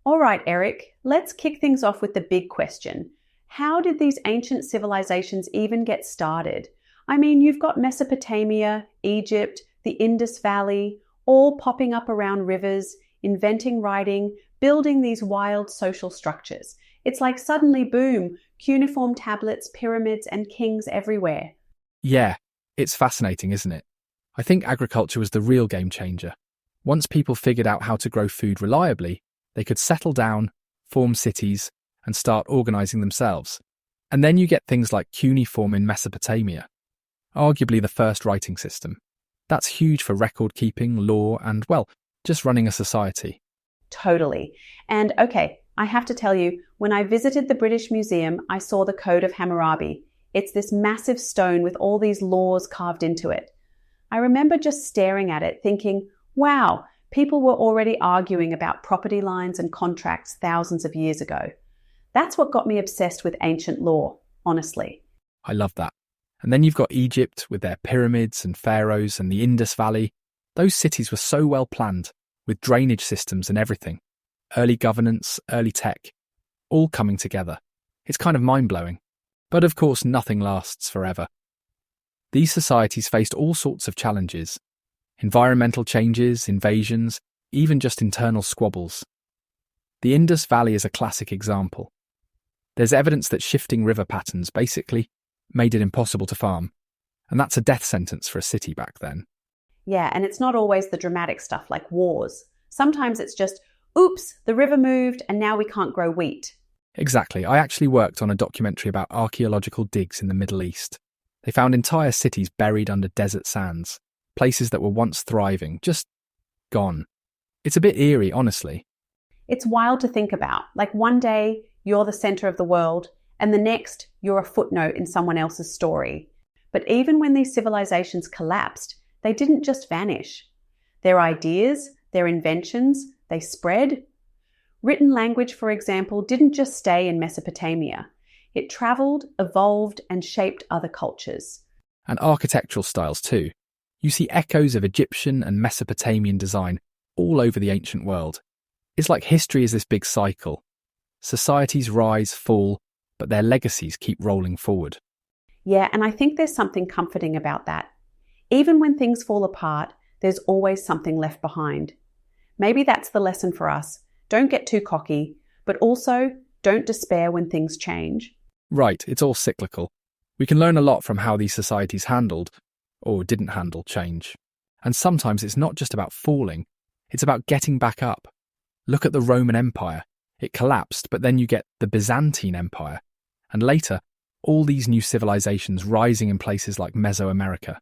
All right, Eric, let's kick things off with the big question. How did these ancient civilizations even get started? I mean, you've got Mesopotamia, Egypt, the Indus Valley, all popping up around rivers, inventing writing, building these wild social structures. It's like suddenly, boom, cuneiform tablets, pyramids, and kings everywhere. Yeah, it's fascinating, isn't it? I think agriculture was the real game changer. Once people figured out how to grow food reliably, they could settle down, form cities, and start organising themselves. And then you get things like cuneiform in Mesopotamia, arguably the first writing system. That's huge for record keeping, law, and, well, just running a society. Totally. And okay, I have to tell you, when I visited the British Museum, I saw the Code of Hammurabi. It's this massive stone with all these laws carved into it. I remember just staring at it, thinking, wow, people were already arguing about property lines and contracts thousands of years ago. That's what got me obsessed with ancient law, honestly. I love that. And then you've got Egypt with their pyramids and pharaohs and the Indus Valley. Those cities were so well planned, with drainage systems and everything. Early governance, early tech, all coming together. It's kind of mind-blowing. But of course, nothing lasts forever. These societies faced all sorts of challenges. Environmental changes, invasions, even just internal squabbles. The Indus Valley is a classic example. There's evidence that shifting river patterns basically made it impossible to farm. And that's a death sentence for a city back then. Yeah, and it's not always the dramatic stuff like wars. Sometimes it's just, oops, the river moved and now we can't grow wheat. Exactly. I actually worked on a documentary about archaeological digs in the Middle East. They found entire cities buried under desert sands, places that were once thriving, just gone. It's a bit eerie, honestly. It's wild to think about. Like one day you're the center of the world and the next you're a footnote in someone else's story. But even when these civilizations collapsed, they didn't just vanish. Their ideas, their inventions, they spread. Written language, for example, didn't just stay in Mesopotamia. It traveled, evolved, and shaped other cultures. And architectural styles too. You see echoes of Egyptian and Mesopotamian design all over the ancient world. It's like history is this big cycle. Societies rise, fall, but their legacies keep rolling forward. Yeah, and I think there's something comforting about that. Even when things fall apart, there's always something left behind. Maybe that's the lesson for us. Don't get too cocky, but also don't despair when things change. Right, it's all cyclical. We can learn a lot from how these societies handled, or didn't handle, change. And sometimes it's not just about falling, it's about getting back up. Look at the Roman Empire. It collapsed, but then you get the Byzantine Empire. And later, all these new civilizations rising in places like Mesoamerica.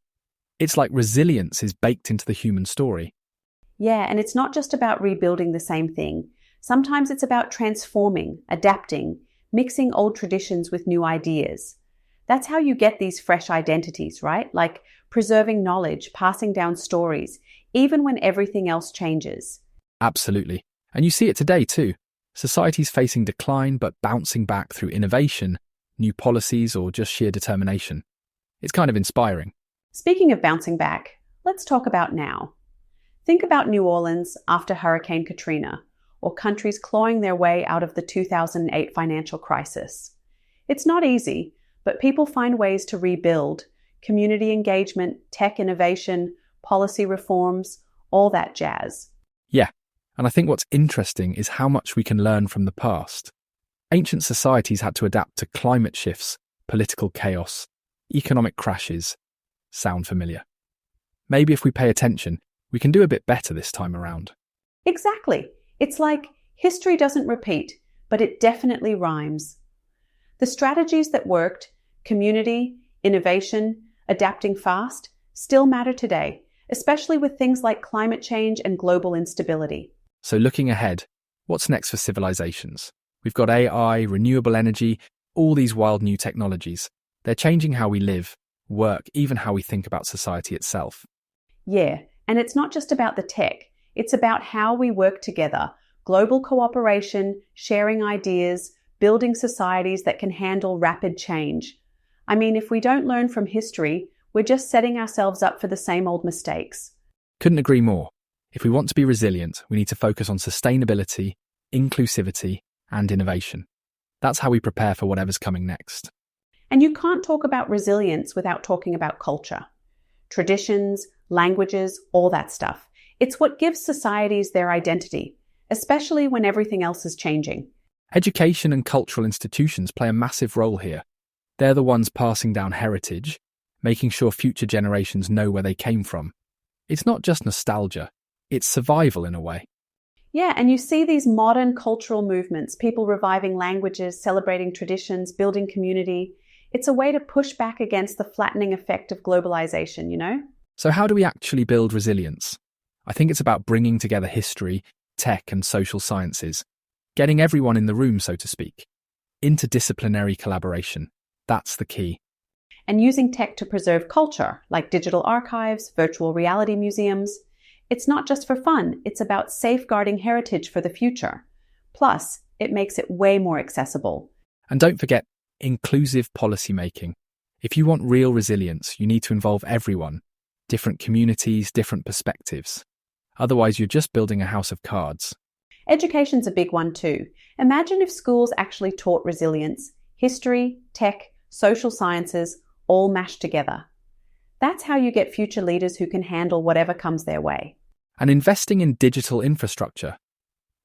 It's like resilience is baked into the human story. Yeah, and it's not just about rebuilding the same thing. Sometimes it's about transforming, adapting, mixing old traditions with new ideas. That's how you get these fresh identities, right? Like preserving knowledge, passing down stories, even when everything else changes. Absolutely. And you see it today too. Societies facing decline but bouncing back through innovation, new policies, or just sheer determination. It's kind of inspiring. Speaking of bouncing back, let's talk about now. Think about New Orleans after Hurricane Katrina, or countries clawing their way out of the 2008 financial crisis. It's not easy, but people find ways to rebuild. Community engagement, tech innovation, policy reforms, all that jazz. Yeah, and I think what's interesting is how much we can learn from the past. Ancient societies had to adapt to climate shifts, political chaos, economic crashes. Sound familiar? Maybe if we pay attention, we can do a bit better this time around. Exactly. It's like history doesn't repeat, but it definitely rhymes. The strategies that worked, community, innovation, adapting fast, still matter today, especially with things like climate change and global instability. So looking ahead, what's next for civilizations? We've got AI, renewable energy, all these wild new technologies. They're changing how we live, work, even how we think about society itself. Yeah, and it's not just about the tech. It's about how we work together. Global cooperation, sharing ideas, building societies that can handle rapid change. I mean, if we don't learn from history, we're just setting ourselves up for the same old mistakes. Couldn't agree more. If we want to be resilient, we need to focus on sustainability, inclusivity, and innovation. That's how we prepare for whatever's coming next. And you can't talk about resilience without talking about culture. Traditions, languages, all that stuff. It's what gives societies their identity, especially when everything else is changing. Education and cultural institutions play a massive role here. They're the ones passing down heritage, making sure future generations know where they came from. It's not just nostalgia, it's survival in a way. Yeah, and you see these modern cultural movements, people reviving languages, celebrating traditions, building community. It's a way to push back against the flattening effect of globalization, you know? So how do we actually build resilience? I think it's about bringing together history, tech, and social sciences, getting everyone in the room, so to speak. Interdisciplinary collaboration. That's the key. And using tech to preserve culture, like digital archives, virtual reality museums. It's not just for fun, it's about safeguarding heritage for the future. Plus, it makes it way more accessible. And don't forget, inclusive policymaking. If you want real resilience, you need to involve everyone, different communities, different perspectives. Otherwise, you're just building a house of cards. Education's a big one too. Imagine if schools actually taught resilience, history, tech, social sciences, all mashed together. That's how you get future leaders who can handle whatever comes their way. And investing in digital infrastructure,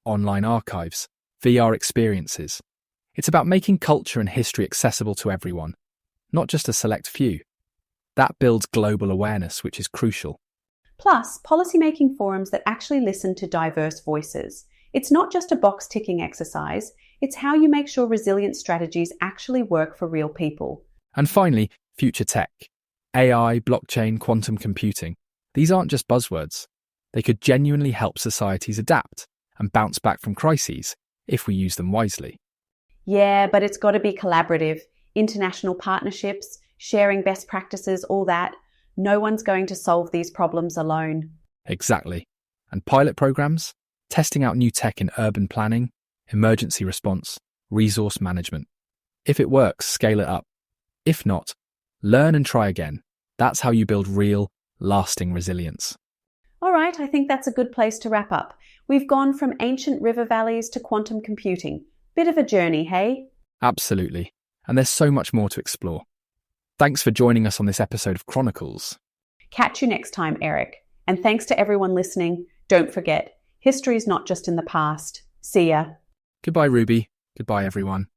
online archives, VR experiences. It's about making culture and history accessible to everyone, not just a select few. That builds global awareness, which is crucial. Plus, policymaking forums that actually listen to diverse voices. It's not just a box-ticking exercise, it's how you make sure resilient strategies actually work for real people. And finally, future tech. AI, blockchain, quantum computing. These aren't just buzzwords. They could genuinely help societies adapt and bounce back from crises if we use them wisely. Yeah, but it's got to be collaborative. International partnerships, sharing best practices, all that. No one's going to solve these problems alone. Exactly. And pilot programs? Testing out new tech in urban planning, emergency response, resource management. If it works, scale it up. If not, learn and try again. That's how you build real, lasting resilience. All right, I think that's a good place to wrap up. We've gone from ancient river valleys to quantum computing. Bit of a journey, hey? Absolutely. And there's so much more to explore. Thanks for joining us on this episode of Chronicles. Catch you next time, Eric. And thanks to everyone listening. Don't forget, history's not just in the past. See ya. Goodbye, Ruby. Goodbye, everyone.